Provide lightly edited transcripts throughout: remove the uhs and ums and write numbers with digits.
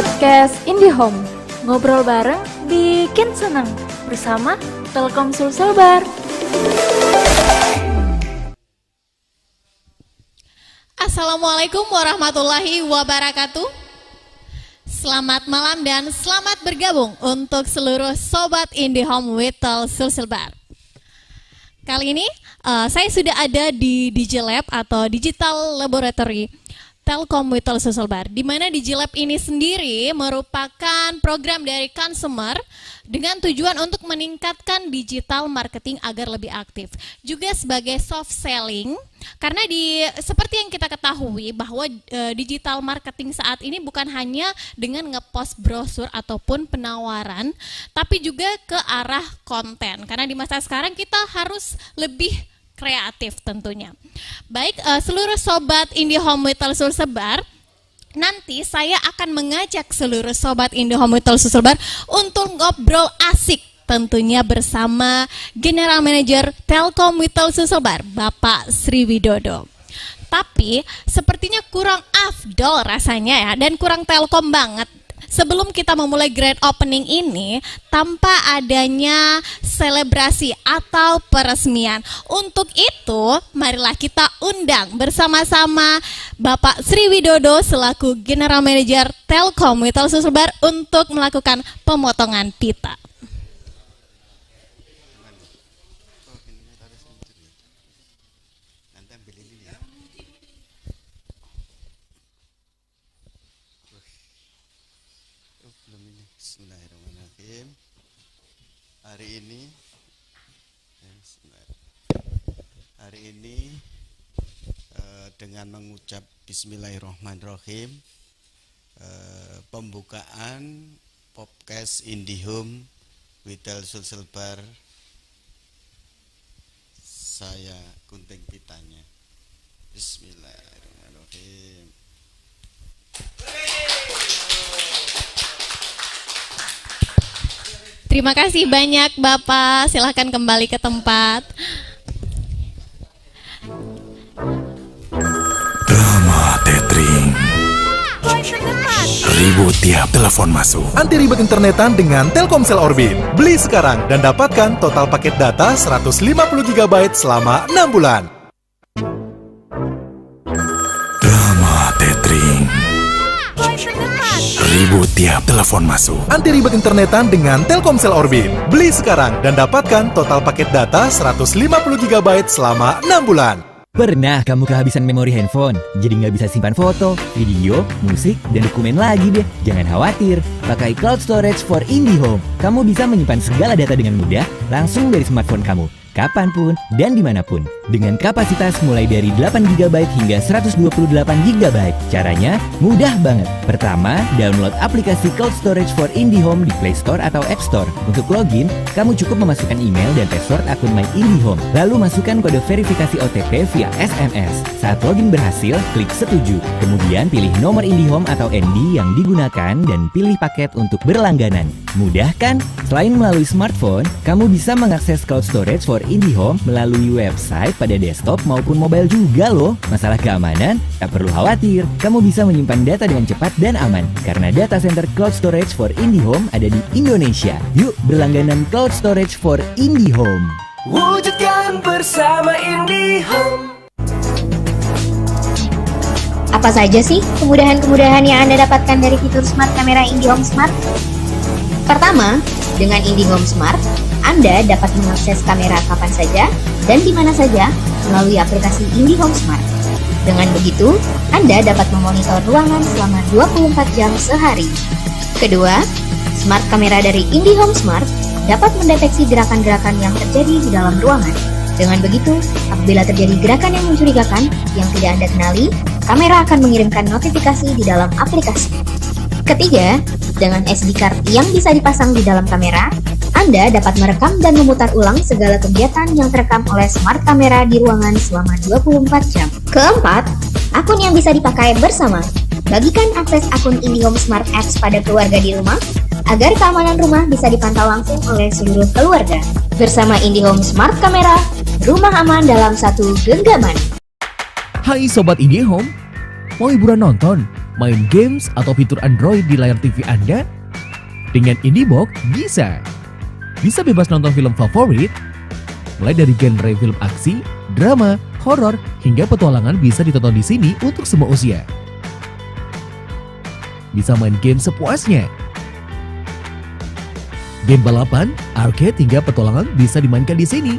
Podcast IndiHome, ngobrol bareng bikin seneng bersama Telkom Sulselbar. Assalamualaikum warahmatullahi wabarakatuh. Selamat malam dan selamat bergabung untuk seluruh Sobat IndiHome with Telkom Sulselbar. Kali ini saya sudah ada di DigiLab atau Digital Laboratory Telkom with Telkom Sulselbar, di mana DigiLab ini sendiri merupakan program dari consumer dengan tujuan untuk meningkatkan digital marketing agar lebih aktif. Juga sebagai soft selling, karena seperti yang kita ketahui bahwa digital marketing saat ini bukan hanya dengan ngepost brosur ataupun penawaran, tapi juga ke arah konten. Karena di masa sekarang kita harus lebih kreatif tentunya. Baik, seluruh Sobat IndiHome with Telkom Sulselbar, nanti saya akan mengajak seluruh Sobat IndiHome with Telkom Sulselbar untuk ngobrol asik tentunya bersama General Manager Telkom with Telkom Sulselbar, Bapak Sri Widodo. Tapi sepertinya kurang afdol rasanya ya, dan kurang Telkom banget sebelum kita memulai grand opening ini tanpa adanya selebrasi atau peresmian. Untuk itu, marilah kita undang bersama-sama Bapak Sri Widodo selaku General Manager Telkom with Telkom Sulselbar untuk melakukan pemotongan pita. Bismillahirrahmanirrahim. Hari ini dengan mengucap Bismillahirrahmanirrahim, pembukaan podcast IndiHome with Telkom Sulselbar, saya gunting pitanya. Bismillahirrahmanirrahim. Terima kasih banyak Bapak, silahkan kembali ke tempat. Drama tethering. Ribut tiap telepon masuk. Anti ribet internetan dengan Telkomsel Orbit. Beli sekarang dan dapatkan total paket data 150 GB selama 6 bulan. Drama tethering. Ribut tiap telepon masuk. Anti ribet internetan dengan Telkomsel Orbit. Beli sekarang dan dapatkan total paket data 150 GB selama 6 bulan. Pernah kamu kehabisan memori handphone, jadi nggak bisa simpan foto, video, musik, dan dokumen lagi deh? Jangan khawatir, pakai Cloud Storage for IndiHome. Kamu bisa menyimpan segala data dengan mudah, langsung dari smartphone kamu, kapanpun dan dimanapun. Dengan kapasitas mulai dari 8 GB hingga 128 GB. Caranya mudah banget. Pertama, download aplikasi Cloud Storage for IndiHome di Play Store atau App Store. Untuk login, kamu cukup memasukkan email dan password akun My IndiHome. Lalu masukkan kode verifikasi OTP via SMS. Saat login berhasil, klik setuju. Kemudian pilih nomor IndiHome atau ND yang digunakan dan pilih paket untuk berlangganan. Mudah kan? Selain melalui smartphone, kamu bisa mengakses Cloud Storage for IndiHome melalui website pada desktop maupun mobile juga loh. Masalah keamanan? Tak perlu khawatir, kamu bisa menyimpan data dengan cepat dan aman karena data center Cloud Storage for IndiHome ada di Indonesia. Yuk berlangganan Cloud Storage for IndiHome. Wujudkan bersama IndiHome. Apa saja sih kemudahan-kemudahan yang Anda dapatkan dari fitur Smart Kamera IndiHome Smart? Pertama, dengan IndiHome Smart, Anda dapat mengakses kamera kapan saja dan di mana saja melalui aplikasi IndiHome Smart. Dengan begitu, Anda dapat memonitor ruangan selama 24 jam sehari. Kedua, Smart Kamera dari IndiHome Smart dapat mendeteksi gerakan-gerakan yang terjadi di dalam ruangan. Dengan begitu, apabila terjadi gerakan yang mencurigakan yang tidak Anda kenali, kamera akan mengirimkan notifikasi di dalam aplikasi. Ketiga, dengan SD card yang bisa dipasang di dalam kamera, Anda dapat merekam dan memutar ulang segala kegiatan yang terekam oleh smart kamera di ruangan selama 24 jam. Keempat, akun yang bisa dipakai bersama. Bagikan akses akun IndiHome Smart Apps pada keluarga di rumah, agar keamanan rumah bisa dipantau langsung oleh seluruh keluarga. Bersama IndiHome Smart Kamera, rumah aman dalam satu genggaman. Hai Sobat IndiHome, mau hiburan nonton? Main games atau fitur Android di layar TV Anda? Dengan IndieBox bisa. Bisa bebas nonton film favorit, mulai dari genre film aksi, drama, horor, hingga petualangan bisa ditonton di sini untuk semua usia. Bisa main game sepuasnya. Game balapan, arcade hingga petualangan bisa dimainkan di sini.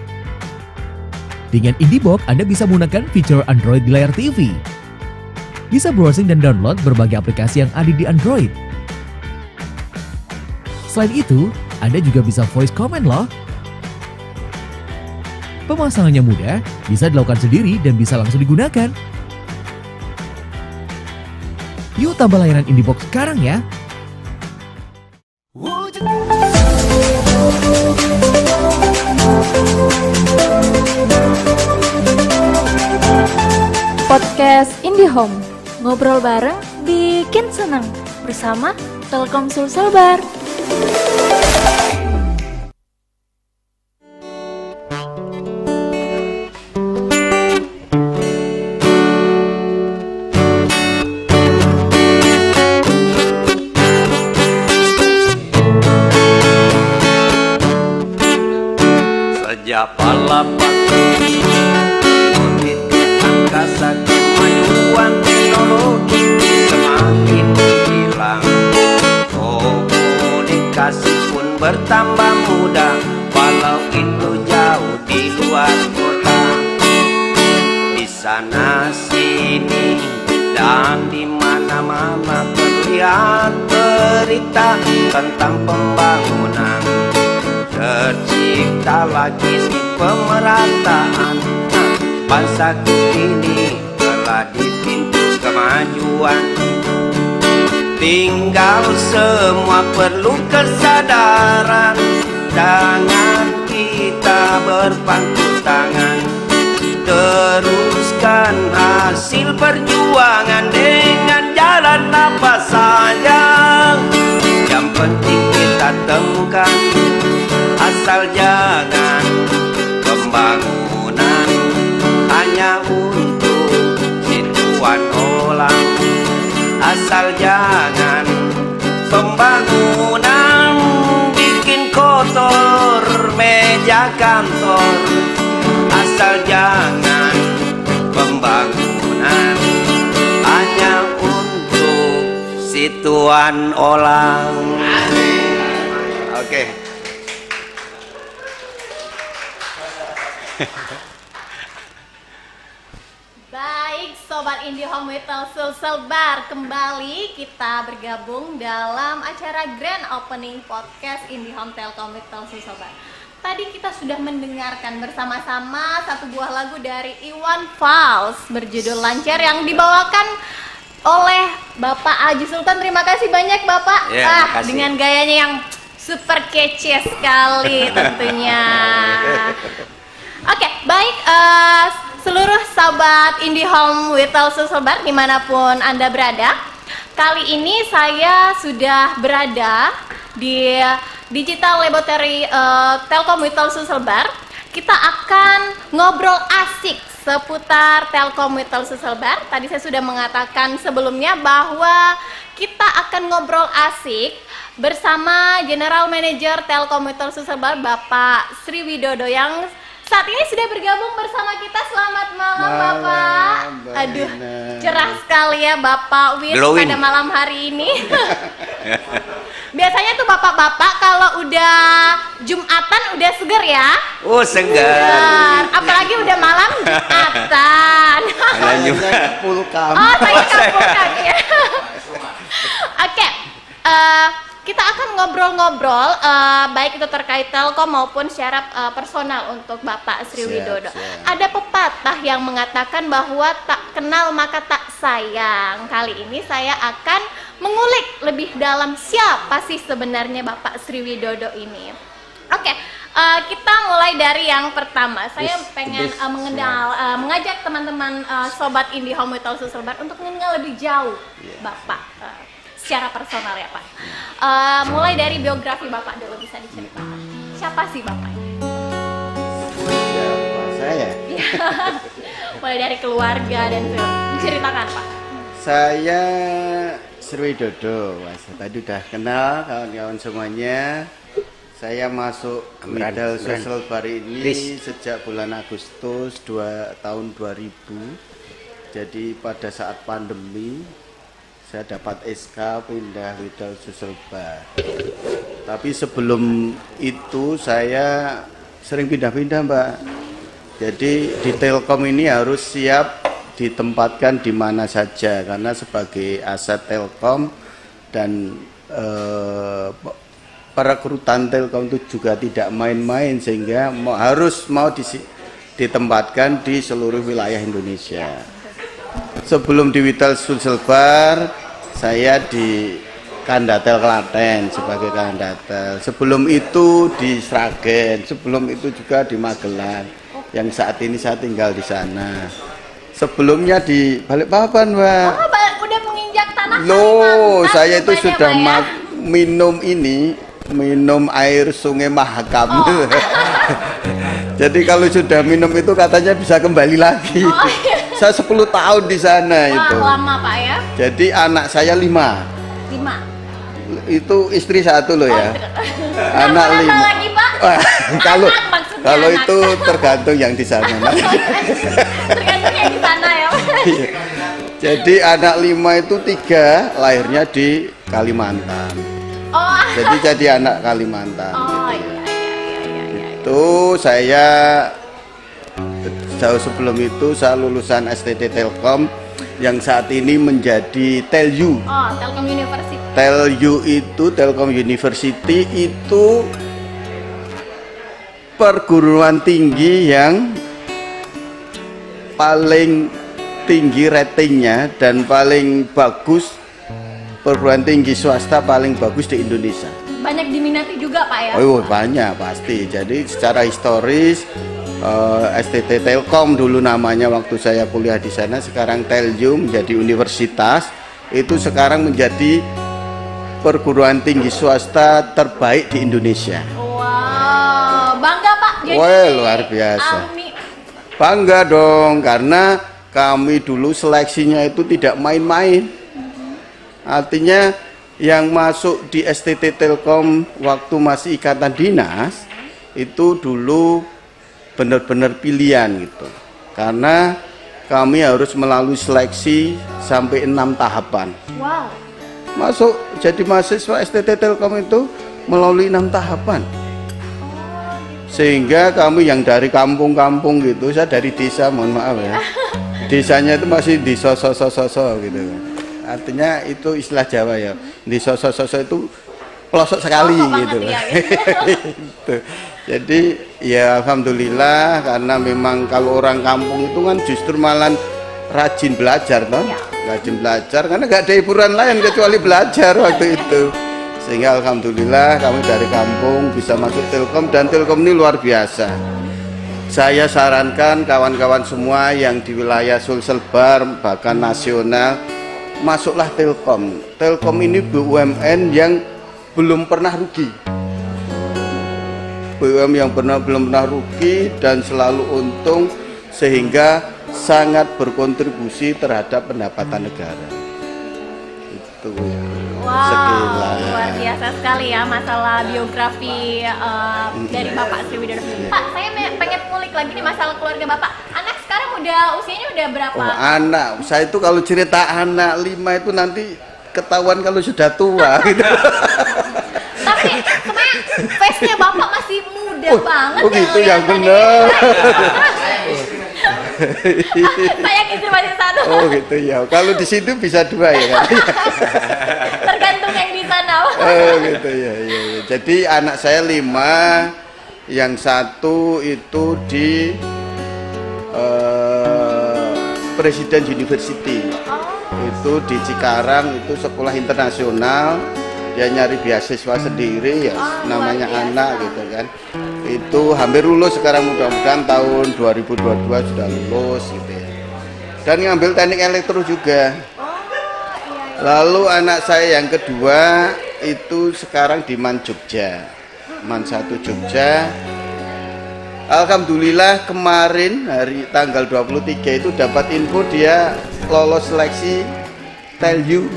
Dengan IndieBox, Anda bisa menggunakan fitur Android di layar TV. Bisa browsing dan download berbagai aplikasi yang ada di Android. Selain itu, Anda juga bisa voice comment loh. Pemasangannya mudah, bisa dilakukan sendiri dan bisa langsung digunakan. Yuk tambah layanan IndieBox sekarang ya. Podcast IndieHome, ngobrol bareng bikin seneng bersama Telkomsel Selbar. Sejak palapan angkasa kemajuan teknologi semakin hilang, komunikasi pun bertambah mudah walau itu jauh di luar kota. Di sana sini dan di mana-mana terlihat berita tentang pembangunan. Tercipta lagi pemerataan. Bangsaku ini telah di pintu kemajuan. Tinggal semua perlu kesadaran. Jangan kita berpangku tangan. Teruskan hasil perjuangan dengan jalan apa saja. Yang penting kita temukan, asal jangan pembangunan hanya untuk situan orang. Asal jangan pembangunan bikin kotor meja kantor. Asal jangan pembangunan hanya untuk situan orang. Oke. Baik, Sobat IndieHome with Telkomsel Selbar, kembali kita bergabung dalam acara Grand Opening Podcast IndieHome Telkom with Telkomsel Selbar. Tadi kita sudah mendengarkan bersama-sama satu buah lagu dari Iwan Fals berjudul Lancar yang dibawakan oleh Bapak Aji Sultan. Terima kasih banyak Bapak. Ya, dengan gayanya yang super kece sekali tentunya. Oke, baik, seluruh sahabat IndieHome with Telkomsel Selbar dimanapun Anda berada. Kali ini saya sudah berada di Digital Laboratory Telkom with Telkomsel Selbar. Kita akan ngobrol asik seputar Telkom with Telkomsel Selbar. Tadi saya sudah mengatakan sebelumnya bahwa kita akan ngobrol asik bersama General Manager Telkom with Telkomsel Selbar, Bapak Sri Widodo, yang saat ini sudah bergabung bersama kita. Selamat malam Bapak. Aduh, cerah sekali ya Bapak Wid pada malam hari ini. Biasanya tuh bapak-bapak kalau udah Jumatan udah seger ya. Oh, segar. Apalagi udah malam Jumatan. Oh, saya kapulkan ya. Oke. Kita akan ngobrol-ngobrol baik itu terkait Telkom maupun secara personal untuk Bapak Sri Widodo. Ada pepatah yang mengatakan bahwa tak kenal maka tak sayang. Kali ini saya akan mengulik lebih dalam siapa sih sebenarnya Bapak Sri Widodo ini. Oke, kita mulai dari yang pertama. Saya pengen mengajak teman-teman Sobat IndieHome with Telkomsel Selbar untuk mengenal lebih jauh Bapak. Secara personal ya Pak. Mulai dari biografi Bapak dulu, bisa diceritakan. Siapa sih Bapak ini? Siapa saya? Mulai dari keluarga dan diceritakan Pak. Saya Sriwidodo, Mas. Tadi udah kenal kawan-kawan semuanya. Saya masuk Witel Sulselbar ini sejak bulan Agustus tahun 2000. Jadi pada saat pandemi saya dapat SK pindah Witel Sulselbar. Tapi sebelum itu saya sering pindah-pindah, Mbak. Jadi di Telkom ini harus siap ditempatkan di mana saja karena sebagai aset Telkom dan perekrutan Telkom itu juga tidak main-main sehingga harus ditempatkan di seluruh wilayah Indonesia. Sebelum di Witel Sulselbar saya di Kandatel Klaten sebagai Kandatel. Sebelum itu di Sragen, sebelum itu juga di Magelang yang saat ini saya tinggal di sana. Sebelumnya di Balikpapan, Mbak. Oh, udah menginjak tanah Loh, saya itu sudah minum air Sungai Mahakam. Oh. Jadi kalau sudah minum itu katanya bisa kembali lagi. Oh, iya. Saya 10 tahun di sana. Wah, itu. Lama, Pak ya. Jadi anak saya 5. Itu istri 1 loh ya. Anak 5. Lagi, Pak? Kalau itu tergantung yang di sana. Tergantung yang di sana ya. Jadi anak 5 itu 3 lahirnya di Kalimantan. Oh. Jadi anak Kalimantan. Oh iya. Itu saya jauh sebelum itu saya lulusan STT Telkom yang saat ini menjadi Telyu. Oh, Telkom University. Telyu itu Telkom University itu perguruan tinggi yang paling tinggi ratingnya dan paling bagus, perguruan tinggi swasta paling bagus di Indonesia. Banyak diminati juga, Pak ya? Oh, banyak pasti. Jadi secara historis STT Telkom dulu namanya waktu saya kuliah di sana, sekarang Telyu menjadi universitas, itu sekarang menjadi perguruan tinggi swasta terbaik di Indonesia. Wow, bangga Pak. Jadi, wah, luar biasa. Bangga dong, karena kami dulu seleksinya itu tidak main-main. Artinya yang masuk di STT Telkom waktu masih ikatan dinas itu dulu benar-benar pilihan gitu. Karena kami harus melalui seleksi sampai 6 tahapan. Wow. Masuk jadi mahasiswa STT Telkom itu melalui 6 tahapan. Sehingga kami yang dari kampung-kampung gitu, saya dari desa, mohon maaf ya. Desanya itu masih di soso gitu. Artinya itu istilah Jawa ya. Di soso itu pelosok sekali gitu. Ya, gitu. Jadi ya alhamdulillah, karena memang kalau orang kampung itu kan justru malah rajin belajar toh. Ya. Rajin belajar karena nggak ada hiburan lain kecuali belajar waktu itu. Sehingga alhamdulillah kami dari kampung bisa masuk Telkom, dan Telkom ini luar biasa. Saya sarankan kawan-kawan semua yang di wilayah Sulselbar bahkan nasional, masuklah Telkom. Telkom ini BUMN yang belum pernah rugi. BUMN yang belum pernah rugi dan selalu untung, sehingga sangat berkontribusi terhadap pendapatan negara. Itu ya. Wow, luar biasa sekali ya masalah biografi dari Bapak Sriwidodo. Pak, saya pengen ngulik lagi nih masalah keluarga Bapak. Anak sekarang usianya udah berapa? Oh, anak, saya itu kalau cerita anak 5 itu nanti ketahuan kalau sudah tua gitu. Tapi sebenarnya face-nya Bapak masih muda banget. Oh gitu, yang benar. Saya istri masih 1. Oh gitu ya. Kalau di situ bisa 2 ya kan? Tergantung yang di sana. Oh gitu ya. Jadi anak saya 5, yang 1 itu di Presiden University. Itu di Cikarang, itu sekolah internasional. Dia nyari beasiswa sendiri ya, namanya anak gitu kan. Itu hampir lulus sekarang, mudah-mudahan tahun 2022 sudah lulus gitu ya. Dan ngambil teknik elektro juga. Lalu anak saya yang kedua itu sekarang di MAN Jogja, MAN 1 Jogja. Alhamdulillah kemarin hari tanggal 23 itu dapat info dia lolos seleksi tell you.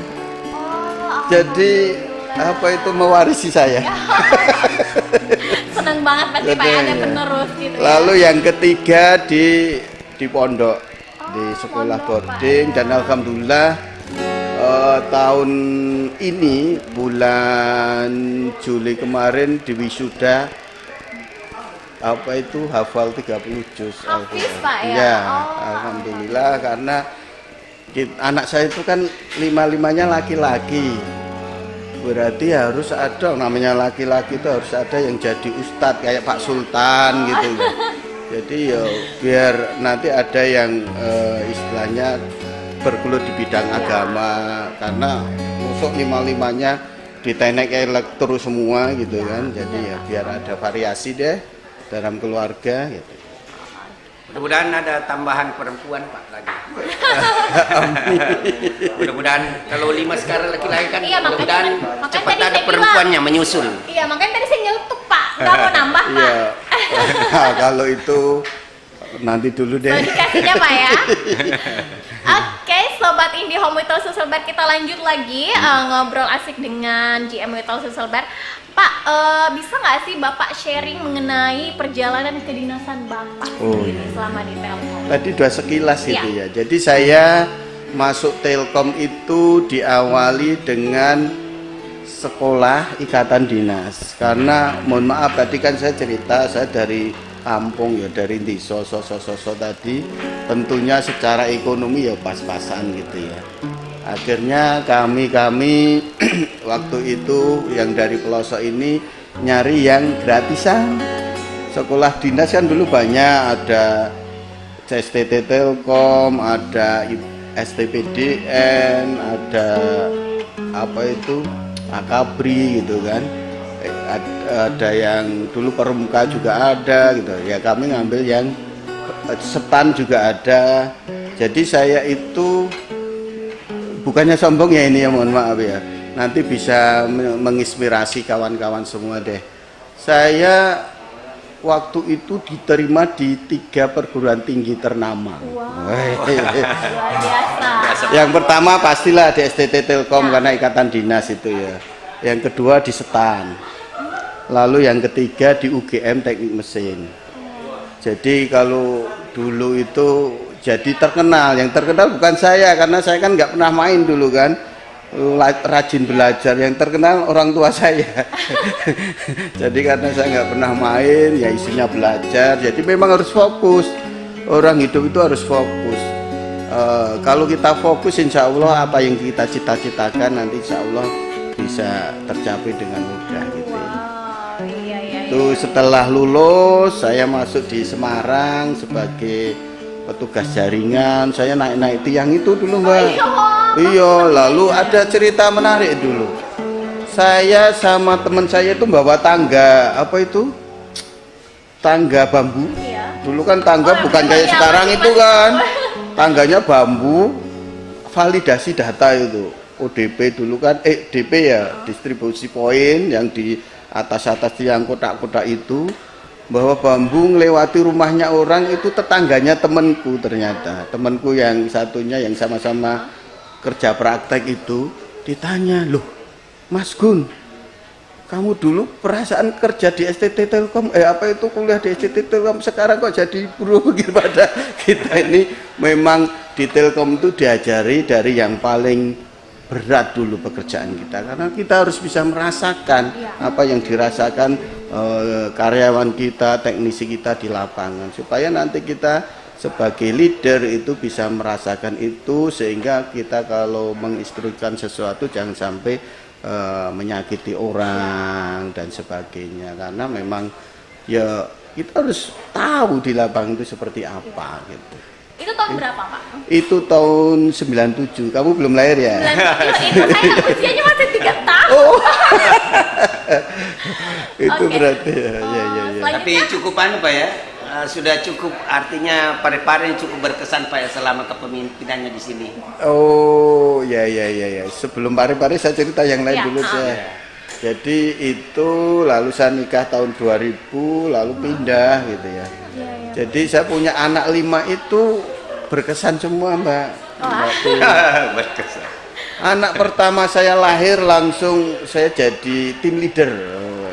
Jadi apa itu mewarisi saya. Seneng banget pasti Pak ada penerus gitu. Lalu yang ketiga di pondok, di sekolah boarding, dan alhamdulillah tahun ini bulan Juli kemarin di wisuda apa itu hafal 30 juz. Hafiz Pak ya. Ya, alhamdulillah karena anak saya itu kan 5-5-nya laki-laki. Berarti harus ada, namanya laki-laki itu harus ada yang jadi ustadz kayak Pak Sultan gitu. Jadi ya biar nanti ada yang istilahnya bergelut di bidang agama, karena masuk 5-5-nya ditenek elektro semua gitu kan. Jadi ya biar ada variasi deh dalam keluarga gitu. Mudah-mudahan ada tambahan perempuan Pak lagi. Mudah-mudahan kalau 5 sekarang laki-laki kan, Iya, mudah-mudahan makanya cepat tadi ada saya perempuannya menyusul. Iya, makanya tadi saya nyelutuk Pak, nggak mau nambah Pak. Iya. Nah, kalau itu nanti dulu deh. Dikasihnya Pak ya. Oke, Sobat IndiHome with Sulselbar, kita lanjut lagi ngobrol asik dengan GM with Sulselbar. Pak, bisa nggak sih Bapak sharing mengenai perjalanan kedinasan Bapak selama di Telkom? Tadi udah sekilas itu ya. Jadi saya masuk Telkom itu diawali dengan sekolah ikatan dinas. Karena mohon maaf tadi kan saya cerita saya dari kampung ya, dari desa so tadi. Tentunya secara ekonomi ya pas-pasan gitu ya. Akhirnya kami waktu itu yang dari pelosok ini nyari yang gratisan. Sekolah dinas kan dulu banyak, ada CSTT Telkom, ada STPDN, ada apa itu Akabri gitu kan. Ada yang dulu Permuka juga ada gitu. Ya kami ngambil yang Setan juga ada. Jadi saya itu bukannya sombong ya ini ya, mohon maaf ya. Nanti bisa menginspirasi kawan-kawan semua deh. Saya waktu itu diterima di 3 perguruan tinggi ternama. Luar biasa. Yang pertama pastilah di STT Telkom karena ikatan dinas itu ya. Yang kedua di Setan. Lalu yang ketiga di UGM Teknik Mesin. Jadi kalau dulu itu jadi terkenal, yang terkenal bukan saya karena saya kan nggak pernah main dulu kan, rajin belajar. Yang terkenal orang tua saya. Jadi karena saya nggak pernah main, ya isinya belajar. Jadi memang harus fokus. Orang hidup itu harus fokus. Kalau kita fokus, insya Allah apa yang kita cita-citakan nanti insya Allah bisa tercapai dengan mudah gitu. Itu setelah lulus saya masuk di Semarang sebagai petugas jaringan. Saya naik tiang itu dulu Mbak. Iya, lalu ada cerita menarik dulu. Saya sama teman saya itu bawa tangga, apa itu? Tangga bambu. Dulu kan tangga bukan kayak sekarang itu kan. Tangganya bambu, validasi data itu. ODP dulu kan, DP ya, distribusi poin yang di atas tiang kotak-kotak itu, bahwa bambu melewati rumahnya orang itu tetangganya temanku. Ternyata temanku yang satunya yang sama-sama kerja praktek itu ditanya, loh Mas Gun, kamu dulu perasaan kerja di STT Telkom, apa itu kuliah di STT Telkom, sekarang kok jadi buruh begitu? Pada kita ini memang di Telkom itu diajari dari yang paling berat dulu pekerjaan kita, karena kita harus bisa merasakan apa yang dirasakan karyawan kita, teknisi kita di lapangan, supaya nanti kita sebagai leader itu bisa merasakan itu, sehingga kita kalau menginstruksikan sesuatu jangan sampai menyakiti orang dan sebagainya, karena memang ya kita harus tahu di lapangan itu seperti apa gitu. Itu tahun berapa Pak? Itu tahun 97. Kamu belum lahir ya? Itu saya usianya masih 3 tahun. Oh. Itu berarti ya. Tapi cukup Pak ya. Sudah cukup, artinya pare-pare cukup berkesan Pak ya selama kepemimpinannya di sini. Oh, ya. Sebelum pare-pare saya cerita yang lain dulu saya. Jadi itu lalu saya nikah tahun 2000, lalu pindah gitu ya. Jadi saya punya anak 5 itu berkesan semua Mbak. Berkesan. Anak pertama saya lahir langsung saya jadi tim leader.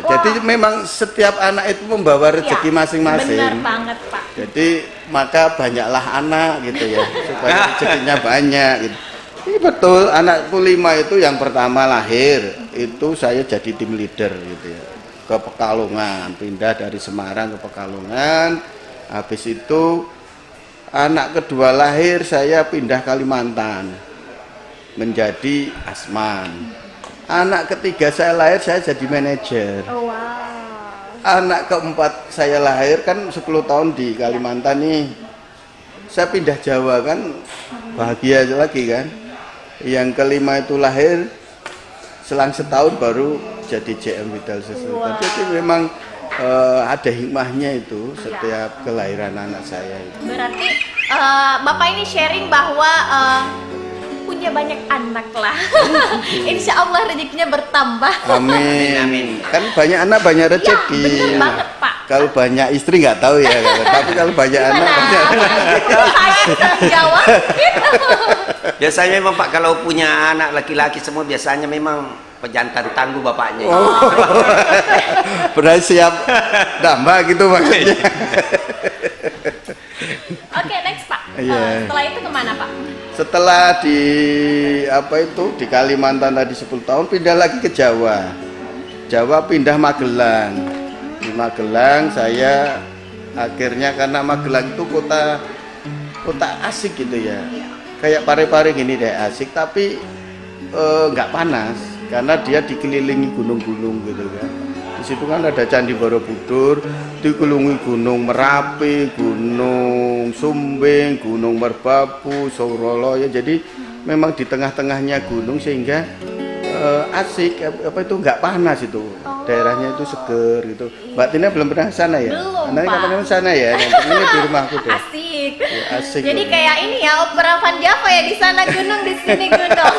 Jadi memang setiap anak itu membawa rezeki masing-masing. Benar banget, Pak. Jadi maka banyaklah anak gitu ya, supaya rezekinya banyak gitu. Ini betul, anakku 5 itu yang pertama lahir, itu saya jadi tim leader gitu ya. Ke Pekalongan, pindah dari Semarang ke Pekalongan. Habis itu anak kedua lahir saya pindah Kalimantan. Menjadi Asman. Anak ketiga saya lahir saya jadi manajer. Wow. Anak keempat saya lahir kan 10 tahun di Kalimantan nih. Saya pindah Jawa kan bahagia lagi kan. Yang kelima itu lahir selang setahun baru jadi JM Vital Social. Jadi memang ada hikmahnya itu setiap kelahiran anak saya itu. Berarti Bapak ini sharing bahwa punya banyak anak lah. Insya Allah rezekinya bertambah. Amin. Amin. Kan banyak anak banyak rezeki. Ya, bener banget, Pak. Kalau banyak istri nggak tahu ya, tapi kalau banyak anak banyak rezeki. Jawab. Biasanya memang Pak kalau punya anak laki-laki semua biasanya memang pejantan tangguh bapaknya. Berarti siap nambah gitu maksudnya. Oke, next Pak. Setelah itu kemana Pak? Setelah di di Kalimantan tadi 10 tahun pindah lagi ke Jawa. Jawa pindah Magelang. Di Magelang saya akhirnya karena Magelang itu kota asik gitu ya. Kayak Pare-Pare gini deh, asik tapi nggak panas karena dia dikelilingi gunung-gunung gitu kan. Di situ kan ada Candi Borobudur, dikelilingi Gunung Merapi, Gunung Sumbing, Gunung Merbabu, Soroloyo. Jadi memang di tengah-tengahnya gunung sehingga asik, itu nggak panas itu. Daerahnya itu seger gitu. Mbak Tina belum pernah ke sana ya? Belum, Nanti Pak. kapan-kapan sana ya? Ini di rumahku deh. Asik. Ya, asik. Jadi kayak ini ya, Opera Van Java ya, di sana gunung, di sini gunung.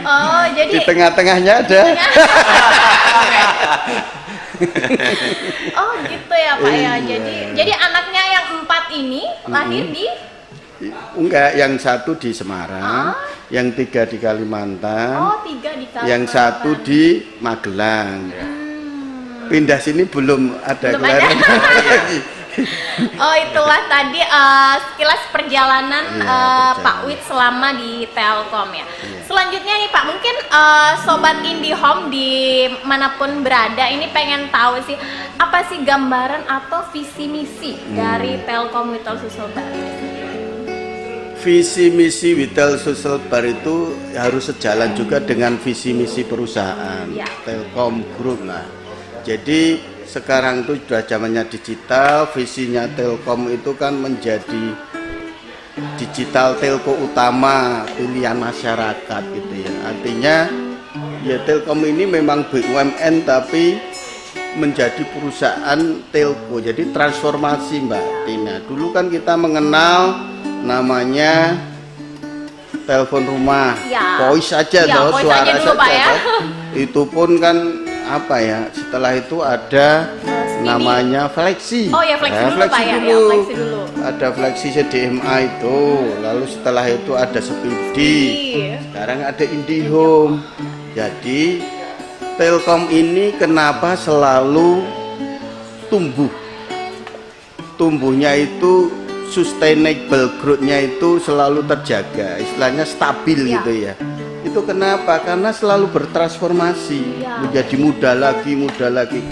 Oh, jadi di tengah-tengahnya ada. Oh, gitu ya, Pak ya. Jadi anaknya yang 4 ini lahir di Enggak, yang 1 di Semarang, yang 3 di Kalimantan, 3 di Kalimantan, yang 1 di Magelang. Pindah sini belum ada kelahiran lagi. Oh, itulah tadi sekilas perjalanan Pak Wid selama di Telkom ya. Selanjutnya nih Pak, mungkin Sobat IndiHome dimanapun berada ini pengen tahu sih apa sih gambaran atau visi misi dari Telkom Vital Social Bar? Visi misi Vital Social Bar itu harus sejalan juga dengan visi misi perusahaan Telkom Group lah. Jadi sekarang itu sudah zamannya digital, visinya Telkom itu kan menjadi digital telco utama pilihan masyarakat gitu ya. Artinya ya Telkom ini memang BUMN tapi menjadi perusahaan telco. Jadi transformasi Mbak Tina. Dulu kan kita mengenal namanya telepon rumah, voice aja ya, toh, suara dulu, saja Pak, ya. Itu pun kan setelah itu ada namanya Flexi. Oh ya, Flexi dulu Pak ya. Ya, Flexi dulu. Ada Flexi CDMA itu, lalu setelah itu ada Speedy. Sekarang ada IndiHome. Jadi Telkom ini kenapa selalu tumbuh? Tumbuhnya itu sustainable growth-nya itu selalu terjaga, istilahnya stabil gitu ya. Itu kenapa? Karena selalu bertransformasi, menjadi muda lagi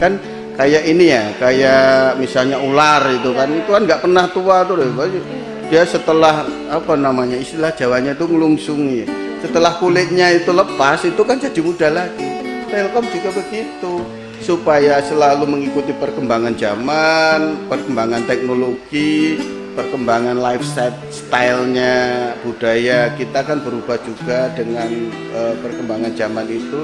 kan kayak ini ya, kayak misalnya ular itu kan nggak pernah tua tuh, dia setelah istilah Jawanya itu ngelungsung ya. Setelah kulitnya itu lepas itu kan jadi muda lagi. Telkom juga begitu, supaya selalu mengikuti perkembangan zaman, perkembangan teknologi, perkembangan lifestyle-nya, budaya kita kan berubah juga dengan perkembangan zaman itu.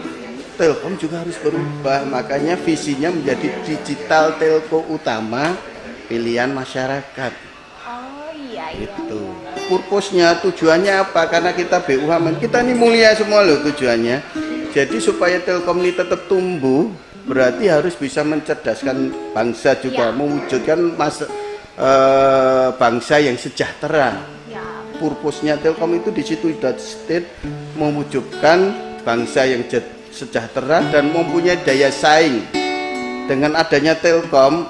Telkom juga harus berubah, makanya visinya menjadi digital telco utama pilihan masyarakat. Oh iya. Itu purpose-nya, tujuannya apa? Karena kita BUMN, kita ini mulia semua loh tujuannya. Jadi supaya Telkom ini tetap tumbuh, berarti harus bisa mencerdaskan bangsa juga, mewujudkan bangsa yang sejahtera. purpose-nya Telkom itu di situ sudah state mewujudkan bangsa yang sejahtera dan mempunyai daya saing. Dengan adanya Telkom,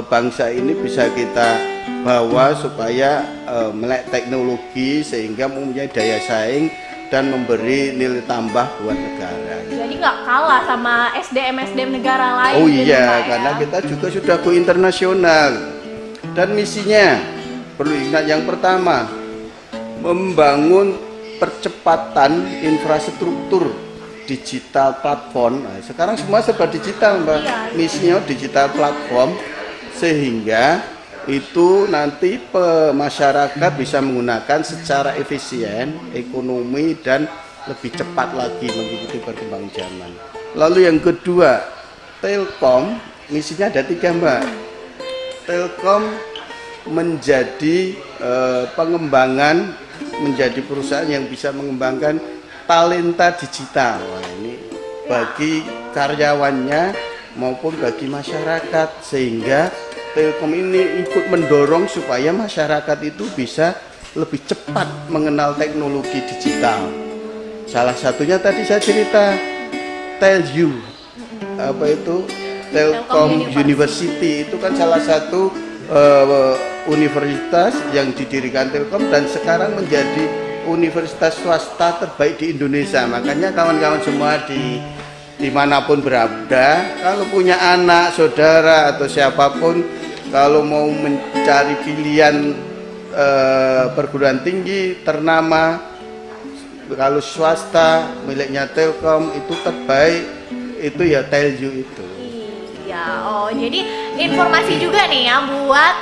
bangsa ini bisa kita bawa supaya melek teknologi sehingga mempunyai daya saing dan memberi nilai tambah buat negara. Jadi nggak kalah sama SDM negara lain. Oh gitu, iya, Pak, karena ya? kita juga sudah go internasional. Dan misinya perlu ingat yang pertama, membangun percepatan infrastruktur digital platform. Nah, sekarang semua serba digital, Mbak. Iya. Misinya digital platform sehingga itu nanti masyarakat bisa menggunakan secara efisien, ekonomi dan lebih cepat lagi mengikuti perkembangan zaman. Lalu yang kedua, Telkom misinya ada 3, Mbak. Telkom menjadi pengembangan, menjadi perusahaan yang bisa mengembangkan talenta digital. Wah, ini bagi karyawannya maupun bagi masyarakat, sehingga Telkom ini ikut mendorong supaya masyarakat itu bisa lebih cepat mengenal teknologi digital. Salah satunya tadi saya cerita TelU, apa itu Telkom University, itu kan salah satu universitas yang didirikan Telkom dan sekarang menjadi universitas swasta terbaik di Indonesia. Makanya kawan-kawan semua dimanapun berada, kalau punya anak, saudara atau siapapun, kalau mau mencari pilihan perguruan tinggi ternama, kalau swasta miliknya Telkom itu terbaik, itu ya TelU itu. Iya, oh jadi informasi juga nih ya buat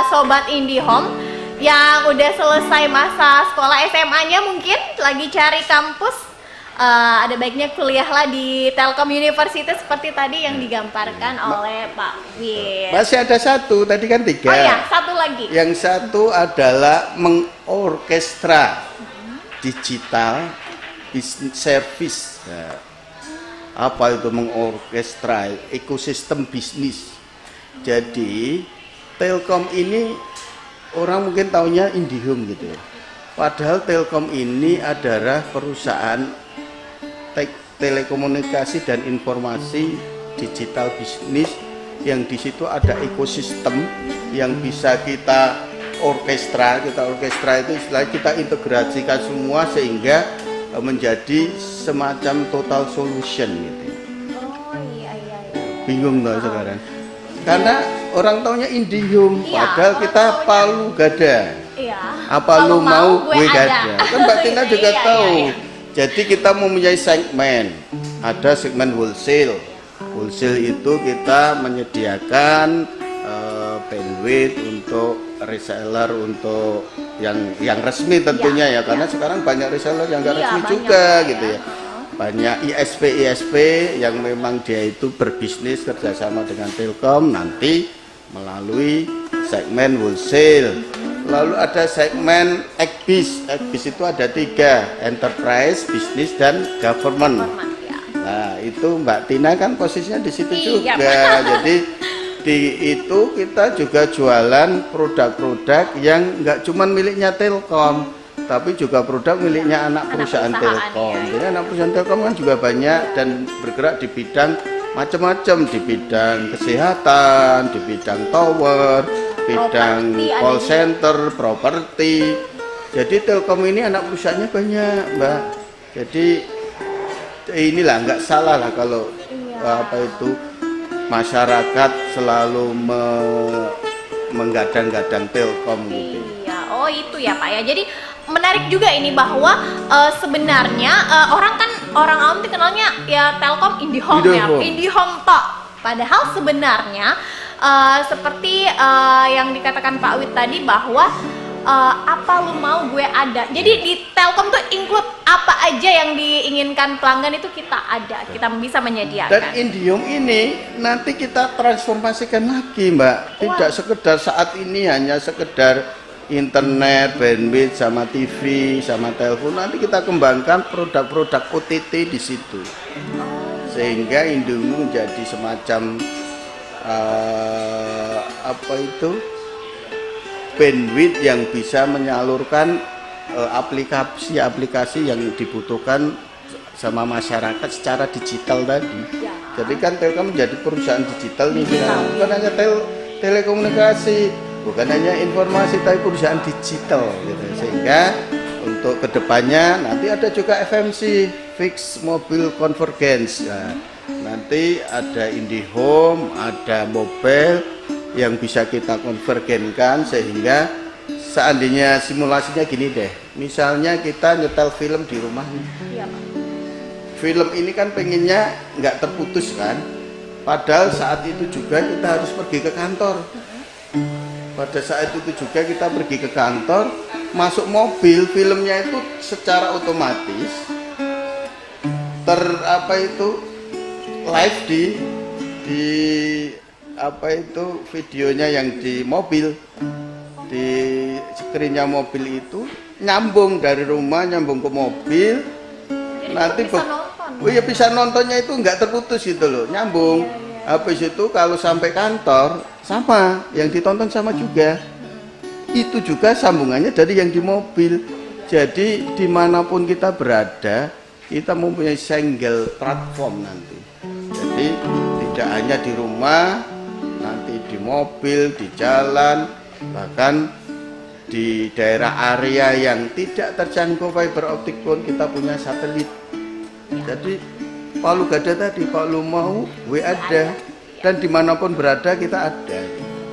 sobat IndiHome yang udah selesai masa sekolah SMA-nya, mungkin lagi cari kampus. Ada baiknya kuliahlah di Telkom University seperti tadi yang digambarkan oleh Pak Wir. Masih ada satu, tadi kan 3. Oh ya, satu lagi. Yang satu adalah mengorkestra digital business service. Nah, apa itu mengorkestra ekosistem bisnis? Jadi Telkom ini orang mungkin taunya IndiHome gitu ya. Padahal Telkom ini adalah perusahaan telekomunikasi dan informasi digital bisnis yang di situ ada ekosistem yang bisa kita orkestra itu istilah kita integrasikan semua sehingga menjadi semacam total solution gitu. Oh iya. Bingung loh sekarang. Karena orang taunya IndiHome, Iya, padahal kita Palu Gada. Iya. Apa lu mau gue gada. Kan Mbak Tina juga Iya, tahu. iya. Jadi kita mempunyai segmen. Ada segmen wholesale. Wholesale itu kita menyediakan bandwidth untuk reseller, untuk yang resmi tentunya ya, karena sekarang banyak reseller yang nggak resmi juga gitu ya. Banyak ISP yang memang dia itu berbisnis kerjasama dengan Telkom nanti melalui segmen wholesale. Lalu ada segmen Ekbis itu ada 3, enterprise, bisnis dan government. Nah itu Mbak Tina kan posisinya di situ juga. Jadi di itu kita juga jualan produk-produk yang nggak cuma miliknya Telkom, tapi juga produk miliknya anak perusahaan Telkom. Jadi anak perusahaan Telkom kan juga banyak dan bergerak di bidang macam-macam, di bidang kesehatan, di bidang tower, bidang call center, properti. Jadi Telkom ini anak perusahaannya banyak, Mbak. Jadi inilah nggak salah lah kalau apa itu masyarakat selalu menggadang-gadang Telkom gitu. Iya, oh itu ya Pak ya. Jadi menarik juga ini bahwa sebenarnya orang awam itu kenalnya ya Telkom IndiHome ya, IndiHome tok. Padahal sebenarnya seperti yang dikatakan Pak Wid tadi bahwa apa lu mau gue ada. Jadi di Telkom tuh include apa aja yang diinginkan pelanggan itu kita ada, kita bisa menyediakan. Dan IndiHome ini nanti kita transformasikan lagi, Mbak. Tidak sekedar saat ini hanya sekedar internet, bandwidth, sama TV, sama telepon. Nanti kita kembangkan produk-produk OTT di situ, sehingga IndiHome menjadi semacam apa itu bandwidth yang bisa menyalurkan aplikasi-aplikasi yang dibutuhkan sama masyarakat secara digital tadi. Jadi kan Telkom menjadi perusahaan digital nih, bukan hanya telekomunikasi, bukan hanya informasi, tapi perusahaan digital gitu. Sehingga untuk kedepannya nanti ada juga FMC, Fixed Mobile Convergence. Nah, nanti ada IndiHome, ada mobile yang bisa kita konvergenkan, sehingga seandainya simulasinya gini deh, misalnya kita nyetel film di rumah nih. Film ini kan pengennya nggak terputus kan, padahal saat itu juga kita harus pergi ke kantor. Pada saat itu juga kita pergi ke kantor, masuk mobil, filmnya itu secara otomatis live di videonya yang di mobil, di screennya mobil itu nyambung dari rumah nyambung ke mobil. Jadi nanti bisa nontonnya itu nggak terputus gitu loh, nyambung. Habis itu kalau sampai kantor sama, yang ditonton sama juga. Itu juga sambungannya dari yang di mobil. Jadi dimanapun kita berada, kita mempunyai single platform nanti. Jadi tidak hanya di rumah, nanti di mobil, di jalan, bahkan di daerah area yang tidak terjangkau fiber optik pun kita punya satelit. Jadi Palu Gada tadi, Palu mau, we ada, dan dimanapun berada kita ada.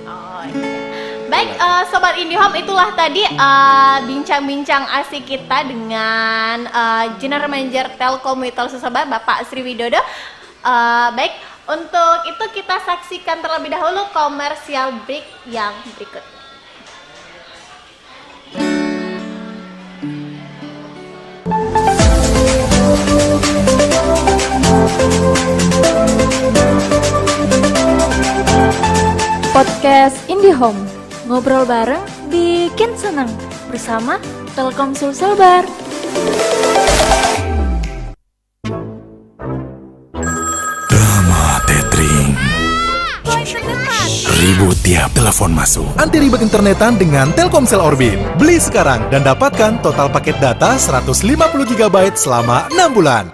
Oh, iya. Baik, Sobat IndiHome, itulah tadi bincang-bincang asik kita dengan General Manager Telkom Witel Susebar, Bapak Sri Widodo. Baik, untuk itu kita saksikan terlebih dahulu komersial break yang berikut. Podcast IndiHome, ngobrol bareng bikin seneng bersama Telkom Sulselbar. Drama Tethering. Ribut tiap telepon masuk. Anti ribet internetan dengan Telkomsel Orbit. Beli sekarang dan dapatkan total paket data 150 GB selama 6 bulan.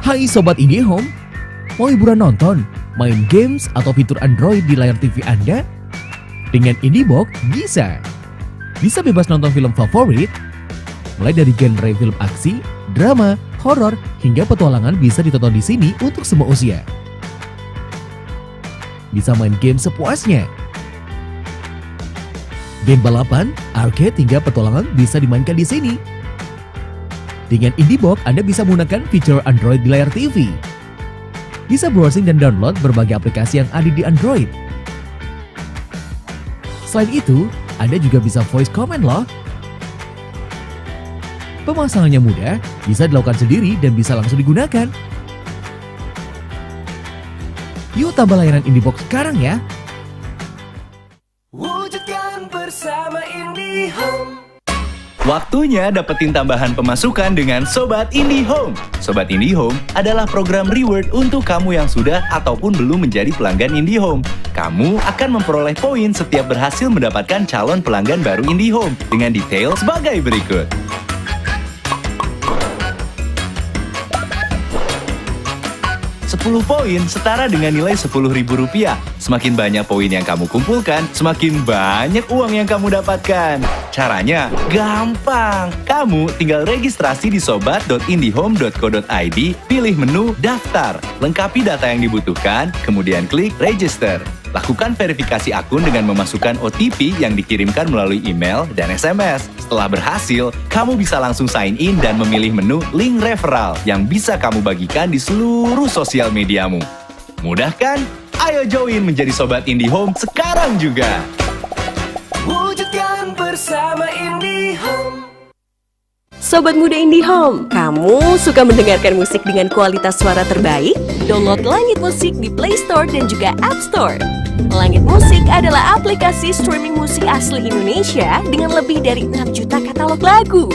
Hai Sobat IndiHome, mau hiburan nonton, main games, atau fitur Android di layar TV Anda? Dengan IndiBox bisa. Bisa bebas nonton film favorit, mulai dari genre film aksi, drama, horor, hingga petualangan bisa ditonton di sini untuk semua usia. Bisa main game sepuasnya. Game balapan, arcade, hingga petualangan bisa dimainkan di sini. Dengan IndiBox, Anda bisa menggunakan fitur Android di layar TV. Bisa browsing dan download berbagai aplikasi yang ada di Android. Selain itu, Anda juga bisa voice comment loh. Pemasangannya mudah, bisa dilakukan sendiri dan bisa langsung digunakan. Yuk tambah layanan IndiBox sekarang ya. Wujudkan bersama IndiHome. Waktunya dapetin tambahan pemasukan dengan Sobat IndiHome. Sobat IndiHome adalah program reward untuk kamu yang sudah ataupun belum menjadi pelanggan IndiHome. Kamu akan memperoleh poin setiap berhasil mendapatkan calon pelanggan baru IndiHome dengan detail sebagai berikut. 10 poin setara dengan nilai Rp10.000. Semakin banyak poin yang kamu kumpulkan, semakin banyak uang yang kamu dapatkan. Caranya gampang. Kamu tinggal registrasi di sobat.indihome.co.id, pilih menu Daftar, lengkapi data yang dibutuhkan, kemudian klik Register. Lakukan verifikasi akun dengan memasukkan OTP yang dikirimkan melalui email dan SMS. Setelah berhasil, kamu bisa langsung sign in dan memilih menu link referral yang bisa kamu bagikan di seluruh sosial mediamu. Mudah kan? Ayo join menjadi Sobat IndiHome sekarang juga. Wujudkan bersama IndiHome. Sobat muda IndiHome, kamu suka mendengarkan musik dengan kualitas suara terbaik? Download Langit Musik di Play Store dan juga App Store. Langit Musik adalah aplikasi streaming musik asli Indonesia dengan lebih dari 6 juta katalog lagu.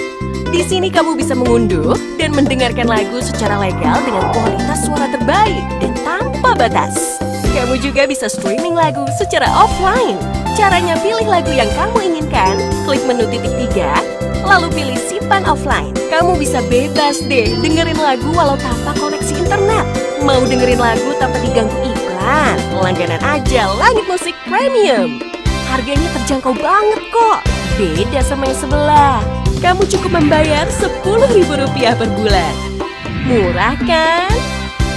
Di sini kamu bisa mengunduh dan mendengarkan lagu secara legal dengan kualitas suara terbaik dan tanpa batas. Kamu juga bisa streaming lagu secara offline. Caranya pilih lagu yang kamu inginkan, klik menu titik 3, lalu pilih simpan offline. Kamu bisa bebas deh dengerin lagu walau tanpa koneksi internet. Mau dengerin lagu tanpa diganggu iklan? Langganan aja Langit Musik Premium. Harganya terjangkau banget kok. Beda sama yang sebelah. Kamu cukup membayar Rp10.000 per bulan. Murah kan?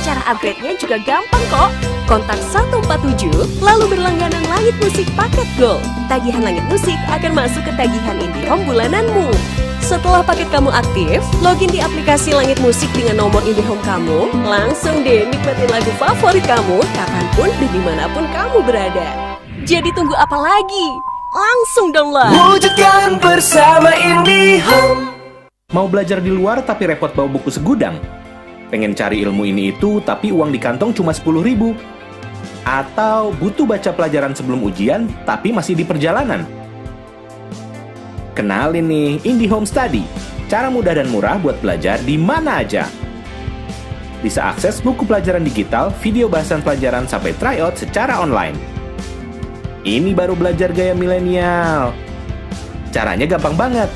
Cara upgrade-nya juga gampang kok. Kontak 147, lalu berlangganan Langit Musik paket Gold. Tagihan Langit Musik akan masuk ke tagihan IndiHome bulananmu. Setelah paket kamu aktif, login di aplikasi Langit Musik dengan nomor IndiHome kamu. Langsung deh nikmatin lagu favorit kamu kapanpun dan dimanapun kamu berada. Jadi tunggu apa lagi? Langsung download. Wujudkan bersama IndiHome. Mau belajar di luar tapi repot bawa buku segudang? Pengen cari ilmu ini itu tapi uang di kantong cuma 10.000? Atau butuh baca pelajaran sebelum ujian tapi masih di perjalanan? Kenalin nih IndiHome Study, cara mudah dan murah buat belajar di mana aja. Bisa akses buku pelajaran digital, video bahasan pelajaran sampai tryout secara online. Ini baru belajar gaya milenial. Caranya gampang banget.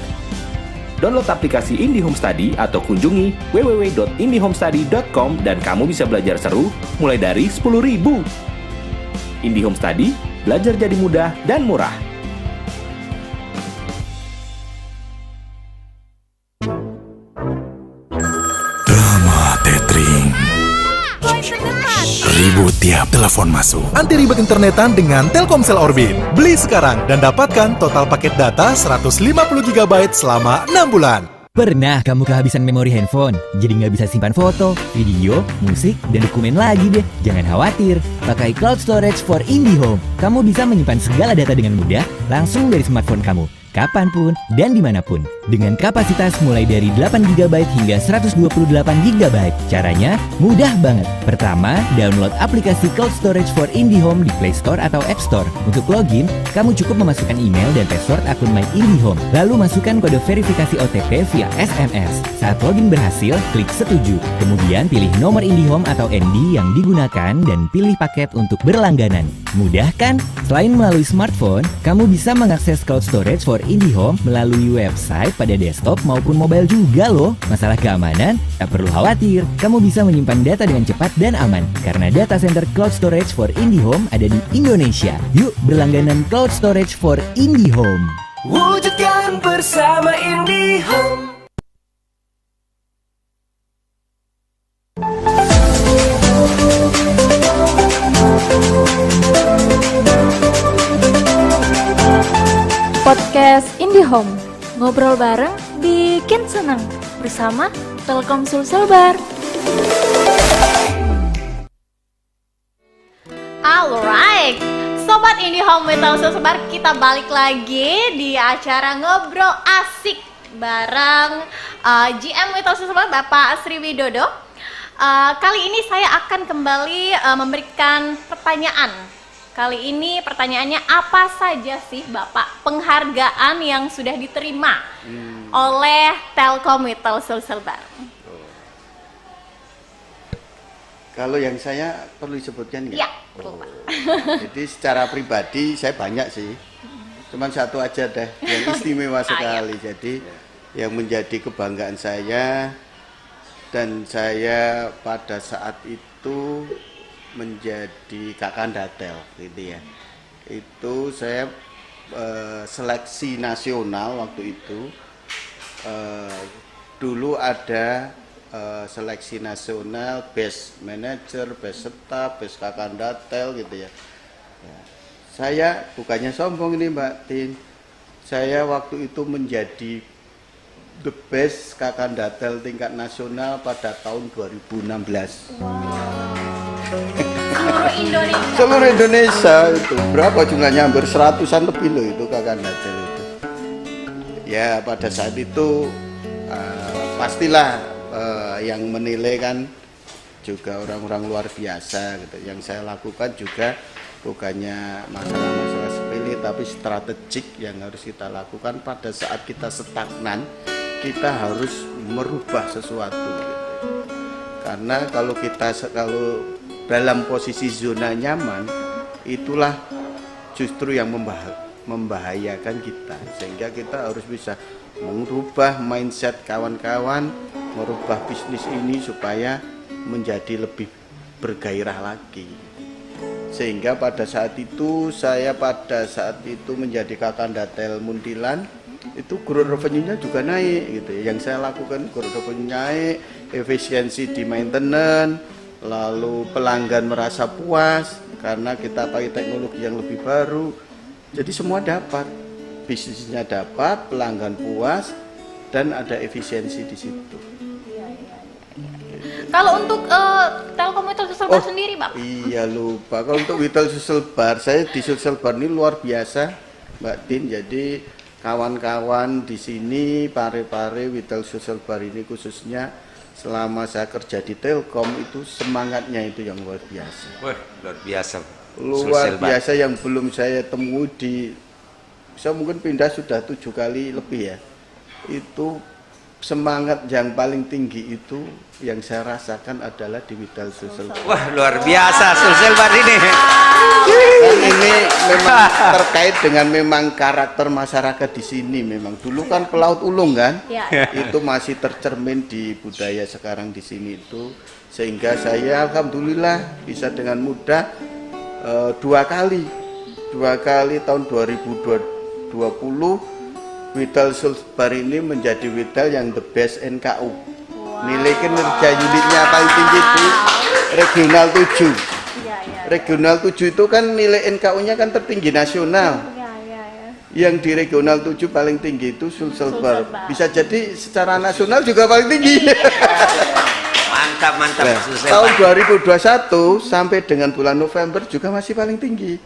Download aplikasi IndiHome Study atau kunjungi www.indihomestudy.com dan kamu bisa belajar seru mulai dari 10.000. IndiHome Study, belajar jadi mudah dan murah. Drama Tethering. Ribut tiap telepon masuk. Anti ribet internetan dengan Telkomsel Orbit. Beli sekarang dan dapatkan total paket data 150 GB selama 6 bulan. Pernah kamu kehabisan memori handphone, jadi nggak bisa simpan foto, video, musik, dan dokumen lagi deh? Jangan khawatir, pakai Cloud Storage for IndiHome. Kamu bisa menyimpan segala data dengan mudah, langsung dari smartphone kamu, kapanpun dan dimanapun. Dengan kapasitas mulai dari 8 GB hingga 128 GB. Caranya mudah banget. Pertama, download aplikasi Cloud Storage for IndiHome di Play Store atau App Store. Untuk login, kamu cukup memasukkan email dan password akun My IndiHome. Lalu masukkan kode verifikasi OTP via SMS. Saat login berhasil, klik setuju. Kemudian pilih nomor IndiHome atau ND yang digunakan dan pilih paket untuk berlangganan. Mudah kan? Selain melalui smartphone, kamu bisa mengakses Cloud Storage for IndiHome melalui website pada desktop maupun mobile juga loh. Masalah keamanan? Tak perlu khawatir, kamu bisa menyimpan data dengan cepat dan aman karena data center Cloud Storage for IndiHome ada di Indonesia. Yuk berlangganan Cloud Storage for IndiHome. Wujudkan bersama IndiHome. Podcast IndiHome, ngobrol bareng bikin senang bersama Telkomsel Selbar. Alright, Sobat IndiHome with Telkomsel Selbar, kita balik lagi di acara ngobrol asik bareng GM with Telkomsel Selbar, Bapak Sri Widodo. Kali ini saya akan kembali memberikan pertanyaan. Kali ini pertanyaannya, apa saja sih Bapak penghargaan yang sudah diterima oleh Telkom with Telkomsel Selbar? Kalau yang saya perlu disebutkan nggak? Ya, Pak. Jadi secara pribadi saya banyak sih, cuman satu aja deh yang istimewa sekali. Jadi yang menjadi kebanggaan saya dan saya pada saat itu menjadi Kakandatel gitu ya. Itu saya seleksi nasional waktu itu. Dulu ada seleksi nasional best manager, best staff, best Kakandatel gitu ya. Saya bukannya sombong ini Mbak Tin. Saya waktu itu menjadi the best Kakandatel tingkat nasional pada tahun 2016. Seluruh Indonesia itu berapa jumlahnya, hampir 100-an lebih loh itu Kakandatel itu. Ya pada saat itu pastilah yang menilai kan juga orang-orang luar biasa gitu. Yang saya lakukan juga bukannya masalah-masalah sepele tapi strategik yang harus kita lakukan pada saat kita stagnan, kita harus merubah sesuatu gitu. Karena kalau dalam posisi zona nyaman, itulah justru yang membahayakan kita. Sehingga kita harus bisa merubah mindset kawan-kawan, merubah bisnis ini supaya menjadi lebih bergairah lagi. Sehingga pada saat itu saya menjadi Kakandatel Muntilan, itu growth revenue-nya juga naik gitu. Yang saya lakukan growth revenue naik, efisiensi di maintenance, lalu pelanggan merasa puas karena kita pakai teknologi yang lebih baru. Jadi semua dapat, bisnisnya dapat, pelanggan puas, dan ada efisiensi di situ. Kalau untuk Telkom Witel Social Bar sendiri, Pak? Iya lupa. Kalau untuk Witel Social Bar, saya di Social Bar ini luar biasa, Mbak Tin. Jadi kawan-kawan di sini, pare-pare Witel Social Bar ini khususnya selama saya kerja di Telkom itu semangatnya itu yang luar biasa. Wah, luar biasa. Luar biasa yang belum saya temui saya mungkin pindah sudah 7 kali lebih ya. Itu semangat yang paling tinggi itu yang saya rasakan adalah di Witel Social Bar. Wah, luar biasa Social Bar ini. Dan ini memang terkait dengan memang karakter masyarakat di sini. Memang dulu kan pelaut ulung kan, itu masih tercermin di budaya sekarang di sini itu. Sehingga saya alhamdulillah bisa dengan mudah 2 kali tahun 2020 Witel Social Bar ini menjadi Witel yang the best NKU. Nilai kinerja unitnya paling tinggi itu regional 7. Regional 7 itu kan nilai NKU-nya kan tertinggi nasional. Yang di regional 7 paling tinggi itu Social Bar. Bisa jadi secara nasional juga paling tinggi. Mantap. Nah, tahun 2021 sampai dengan bulan November juga masih paling tinggi.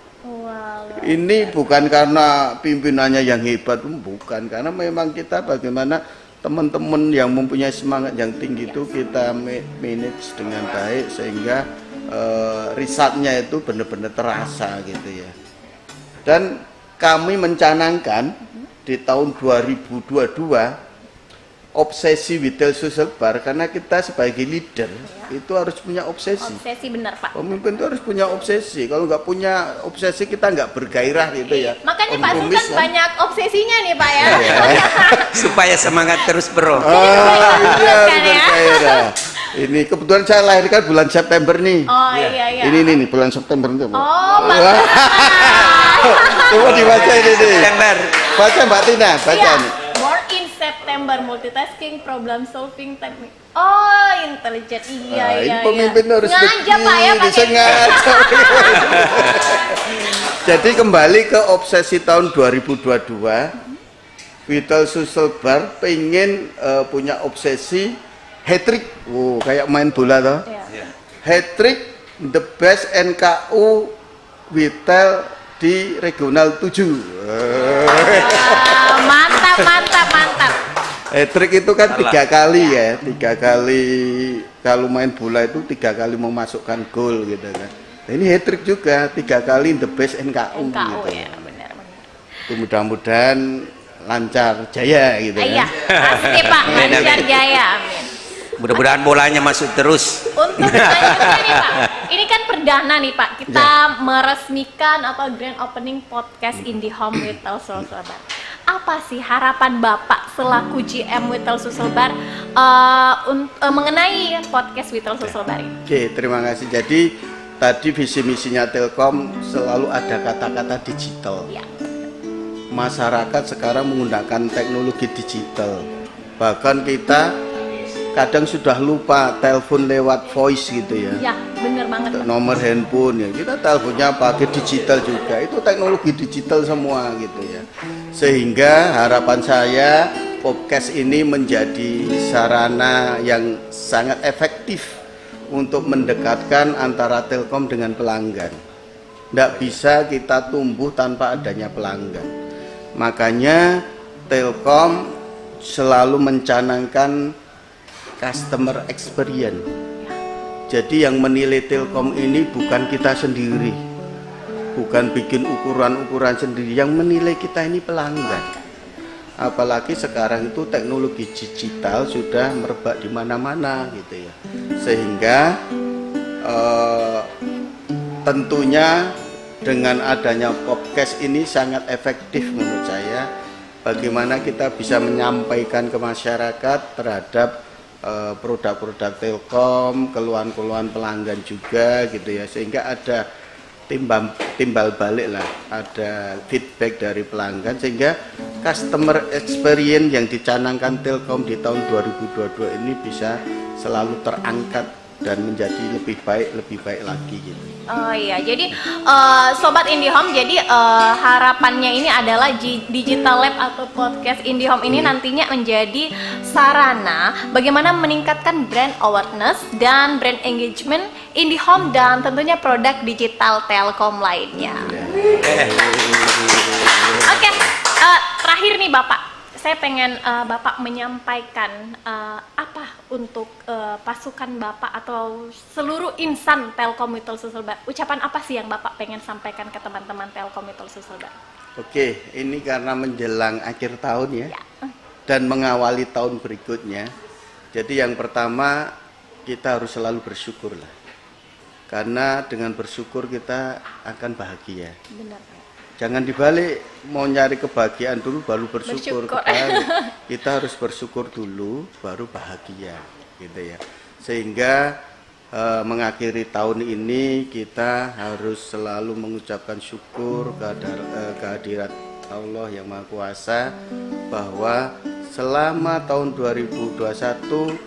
Ini bukan karena pimpinannya yang hebat, bukan, karena memang kita bagaimana teman-teman yang mempunyai semangat yang tinggi itu kita manage dengan baik sehingga risetnya itu benar-benar terasa gitu ya. Dan kami mencanangkan di tahun 2022 obsesi Witel Social Bar, karena kita sebagai leader itu harus punya obsesi. Obsesi benar, Pak. Pemimpin itu harus punya obsesi. Kalau nggak punya obsesi kita nggak bergairah gitu ya. Makanya Pak Sultan banyak obsesinya nih Pak ya. Supaya semangat terus bro. Iya, bergairah. Ini kebetulan saya lahirkan bulan September nih. Oh iya. Ini nih bulan September itu. Oh, mantap. Coba dibaca ini nih. September. Baca Mbak Tina, baca nih. Born in September, multitasking, problem solving technique. Oh, intelijen. Iya. Ini pemimpin harus sengaja Pak ya pakai. Sengaja. Jadi kembali ke obsesi tahun 2022, Witel Social Bar pengen punya obsesi hat-trick. Kayak main bola toh. Hat-trick the best NKU Witel di regional 7. Mantap. Hat-trick itu kan 3 kali ya, 3 kali kalau main bola itu 3 kali memasukkan gol gitu kan. Ini hat-trick juga 3 kali the best NKU gitu. Ya, benar. Mudah-mudahan lancar jaya gitu ya. Iya, pasti Pak, lancar jaya. Amin. Mudah-mudahan bolanya masuk terus. Untuk selanjutnya nih Pak, ini kan perdana nih Pak, kita meresmikan atau grand opening podcast IndiHome Witel Social Bar. Apa sih harapan Bapak selaku GM Witel Social Bar mengenai podcast Witel Social Bar ini? Oke, terima kasih. Jadi tadi visi misinya Telkom selalu ada kata-kata digital. Ya. Masyarakat sekarang menggunakan teknologi digital. Bahkan kita kadang sudah lupa telepon lewat voice gitu ya. Ya, bener banget. Nomor handphone ya, kita teleponnya pakai digital juga. Itu teknologi digital semua gitu ya. Sehingga harapan saya podcast ini menjadi sarana yang sangat efektif untuk mendekatkan antara Telkom dengan pelanggan. Tidak bisa kita tumbuh tanpa adanya pelanggan. Makanya Telkom selalu mencanangkan customer experience. Jadi yang menilai Telkom ini bukan kita sendiri, bukan bikin ukuran-ukuran sendiri. Yang menilai kita ini pelanggan. Apalagi sekarang itu teknologi digital sudah merebak di mana-mana gitu ya. Sehingga tentunya dengan adanya podcast ini sangat efektif menurut saya. Bagaimana kita bisa menyampaikan ke masyarakat terhadap produk-produk Telkom, keluhan-keluhan pelanggan juga gitu ya, sehingga ada timbal balik lah, ada feedback dari pelanggan, sehingga customer experience yang dicanangkan Telkom di tahun 2022 ini bisa selalu terangkat dan menjadi lebih baik lagi gitu. Oh iya, jadi Sobat IndiHome, jadi harapannya ini adalah Digital Lab atau podcast IndiHome ini nantinya menjadi sarana bagaimana meningkatkan brand awareness dan brand engagement IndiHome dan tentunya produk digital Telkom lainnya. Oke, terakhir nih Bapak, saya pengen Bapak menyampaikan apa untuk pasukan Bapak atau seluruh insan Telkom Witel Sulselbar. Ucapan apa sih yang Bapak pengen sampaikan ke teman-teman Telkom Witel Sulselbar? Oke, ini karena menjelang akhir tahun ya, dan mengawali tahun berikutnya. Jadi yang pertama kita harus selalu bersyukur lah. Karena dengan bersyukur kita akan bahagia. Benar. Jangan dibalik, mau nyari kebahagiaan dulu baru bersyukur. Kita harus bersyukur dulu baru bahagia gitu ya. Sehingga mengakhiri tahun ini kita harus selalu mengucapkan syukur kehadirat Allah yang Maha Kuasa, bahwa selama tahun 2021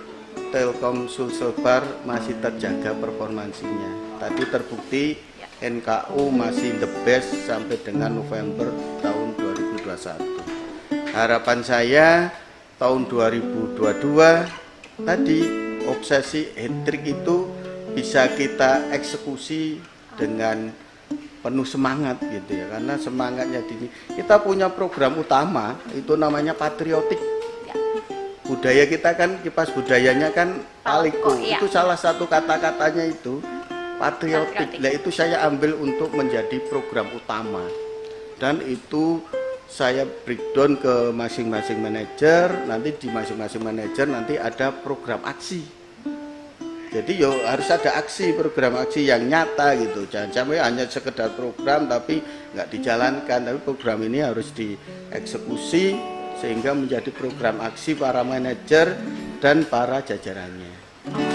Telkom Sulselbar masih terjaga performansinya. Tadi terbukti NKU masih the best sampai dengan November tahun 2021. Harapan saya tahun 2022 tadi obsesi hat-trick itu bisa kita eksekusi dengan penuh semangat gitu ya, karena semangatnya di kita punya program utama itu namanya patriotik. Budaya kita kan, kipas budayanya kan Paliko, itu salah satu kata-katanya itu patriotik. Nah itu saya ambil untuk menjadi program utama, dan itu saya breakdown ke masing-masing manajer. Nanti di masing-masing manajer nanti ada program aksi. Jadi yo harus ada aksi, program aksi yang nyata gitu. Jangan sampai hanya sekedar program tapi nggak dijalankan. Tapi program ini harus dieksekusi sehingga menjadi program aksi para manajer dan para jajarannya.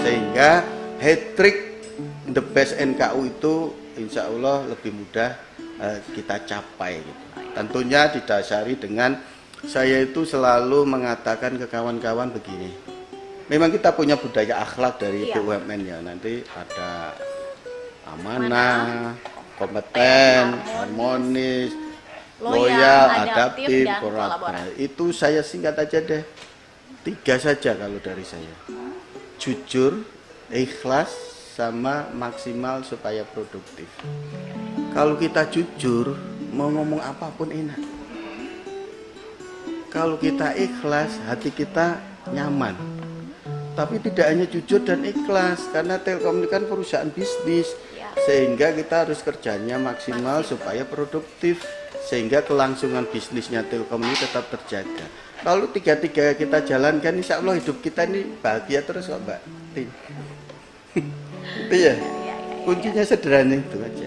Sehingga hat-trick the best NKU itu insya Allah lebih mudah kita capai gitu. Tentunya didasari dengan saya itu selalu mengatakan ke kawan-kawan begini, memang kita punya budaya akhlak dari BUMN ya, nanti ada amanah, kompeten, harmonis, loyal, adaptif, kolaboratif. Itu saya singkat aja deh, 3 saja kalau dari saya: jujur, ikhlas, sama maksimal supaya produktif. Kalau kita jujur, mau ngomong apapun enak. Kalau kita ikhlas, hati kita nyaman. Tapi tidak hanya jujur dan ikhlas, karena Telkom ini kan perusahaan bisnis, sehingga kita harus kerjanya maksimal supaya produktif, sehingga kelangsungan bisnisnya Telkom ini tetap terjaga. Kalau 3-3 kita jalankan, insya Allah hidup kita ini bahagia terus kok Mbak Tin. Itu ya, kuncinya sederhana itu aja.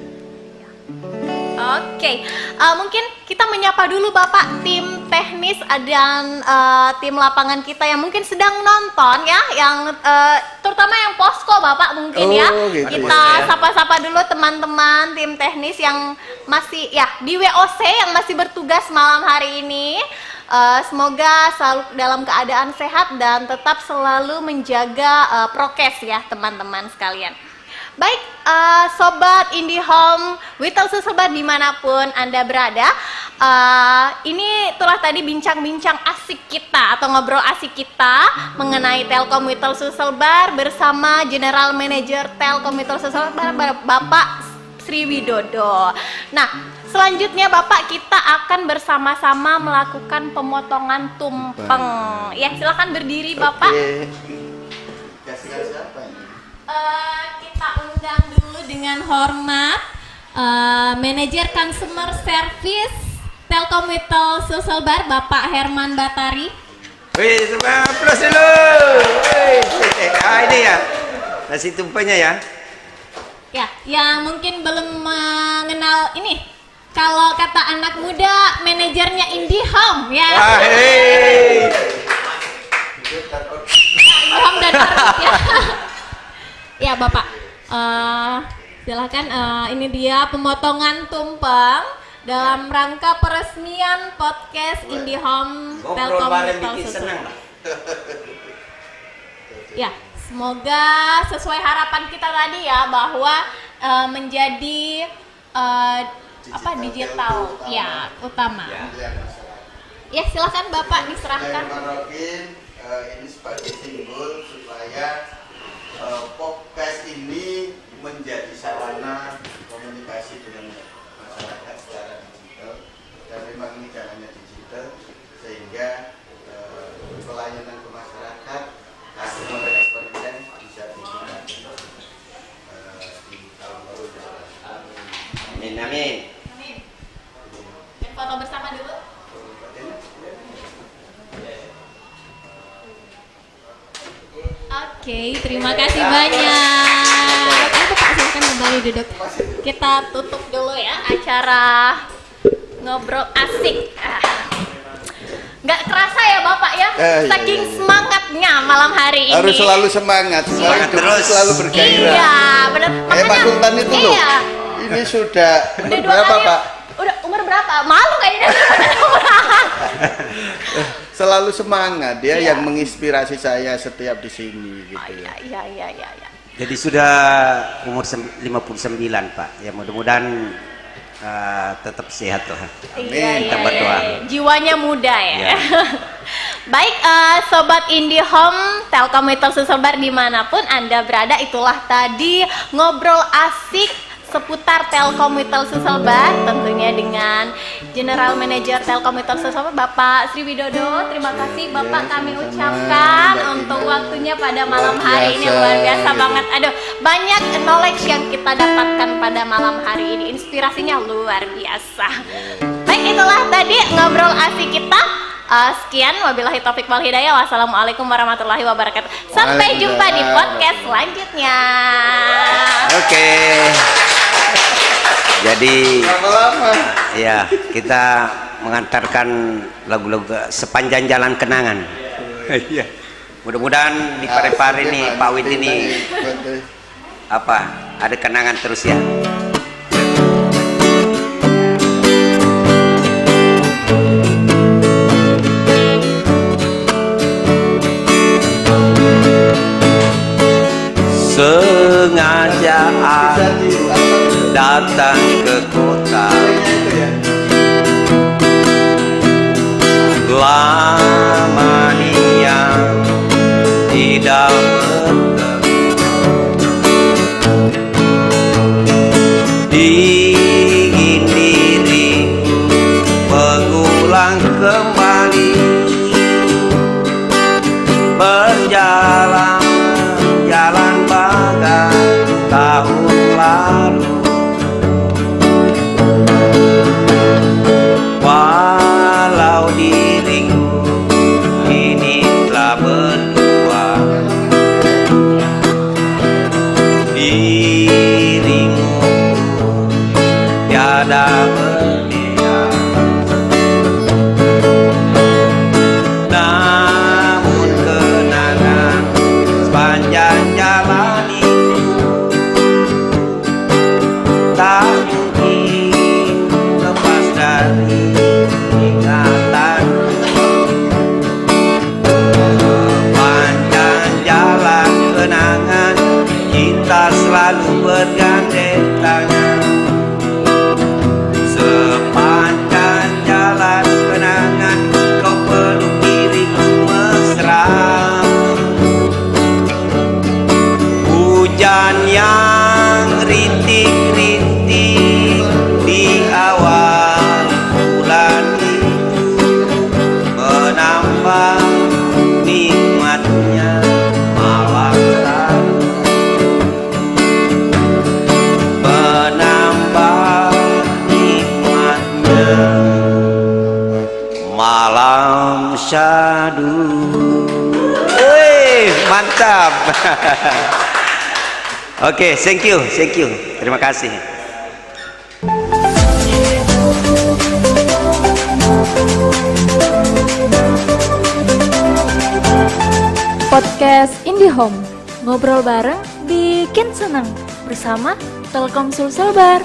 Oke, mungkin kita menyapa dulu Bapak tim teknis dan tim lapangan kita yang mungkin sedang nonton ya, yang terutama yang posko Bapak mungkin gitu kita sapa-sapa dulu teman-teman tim teknis yang masih ya di WOC yang masih bertugas malam hari ini. Semoga selalu dalam keadaan sehat dan tetap selalu menjaga prokes ya teman-teman sekalian. Baik, Sobat IndiHome Witel Sulselbar dimanapun Anda berada, ini telah tadi bincang-bincang asik kita atau ngobrol asik kita mengenai Telkom Witel Sulselbar bersama General Manager Telkom Witel Sulselbar Bapak Sri Widodo. Nah, selanjutnya Bapak kita akan bersama-sama melakukan pemotongan tumpeng. Ya, silakan berdiri Bapak. Kasih siapa ini? Kita undang dulu dengan hormat Manajer Consumer Service Telkom Witel Sulselbar Bapak Herman Batari. Wih, semua plus dulu. Ini ya, nasi tumpengnya ya. Ya, yang mungkin belum mengenal ini, kalau kata anak muda, manajernya IndiHome ya. IndiHome dan Orbit ya. Ya Bapak, silakan. Ini dia pemotongan tumpeng dalam rangka peresmian podcast IndiHome Telkom Witel Susulbar. Ya, semoga sesuai harapan kita tadi ya, bahwa menjadi digital ya utama. Ya, silakan Bapak diserahkan. Ini sebagai simbol supaya podcast ini menjadi sarana komunikasi dengan masyarakat secara digital, dan memang ini jalannya digital, sehingga pelayanan ke masyarakat customer experience bisa dinikmati di tahun baru. Amin, amin. Dan foto bersama dulu. Oke, terima kasih banyak. Ayo Pak, silakan kembali duduk. Kita tutup dulu ya acara ngobrol asik. Nggak kerasa ya Bapak ya, saking semangatnya malam hari ini. Harus selalu semangat terus, selalu bergairah. Iya, benar. Pak Sultan itu loh. Ini sudah umur berapa Pak? Udah umur berapa? Malu kayaknya. Selalu semangat, dia yang menginspirasi saya setiap di sini gitu ya. Iya. Jadi sudah umur 59 Pak. Ya mudah-mudahan tetap sehat tuh. Amin. Kita berdoa. Jiwanya muda ya. Baik, Sobat IndiHome Telkom Witel Susulbar dimanapun Anda berada, itulah tadi ngobrol asik seputar Telkom Witel Susulbar, tentunya dengan General Manager Telkom Witel Susulbar Bapak Sri Widodo. Terima kasih Bapak kami ucapkan untuk waktunya pada malam hari ini, luar biasa banget. Aduh, banyak knowledge yang kita dapatkan pada malam hari ini, inspirasinya luar biasa. Baik, itulah tadi ngobrol asik kita. Sekian, wabillahi taufik wal hidayah. Wassalamualaikum warahmatullahi wabarakatuh. Sampai jumpa di podcast selanjutnya. Oke. Jadi ya, kita mengantarkan lagu-lagu sepanjang jalan kenangan. Iya. Mudah-mudahan di Parepare nih Pak Wid ini ada kenangan terus ya. Sengaja datang ke kota, lama diam tidak bertemu, ingin diriku mengulang kembali, berjalan jalan bagai tahun lalu. Walau diriku kini telah berdua, dirimu tiada berbeda, namun kenangan sepanjang jalan itu tak mungkin lepas dari ingatan. Sepanjang jalan kenangan kita selalu bergandeng tangan. Sepanjang jalan kenangan kau peluk diriku mesra. Hujan yang rintik-rintik di awal bulan itu menambah nikmatnya malam tadi, menambah nikmatnya malam syahdu. Wih, mantap. Oke, thank you. Terima kasih. Podcast IndiHome, ngobrol bareng bikin senang bersama Telkom Sulselbar.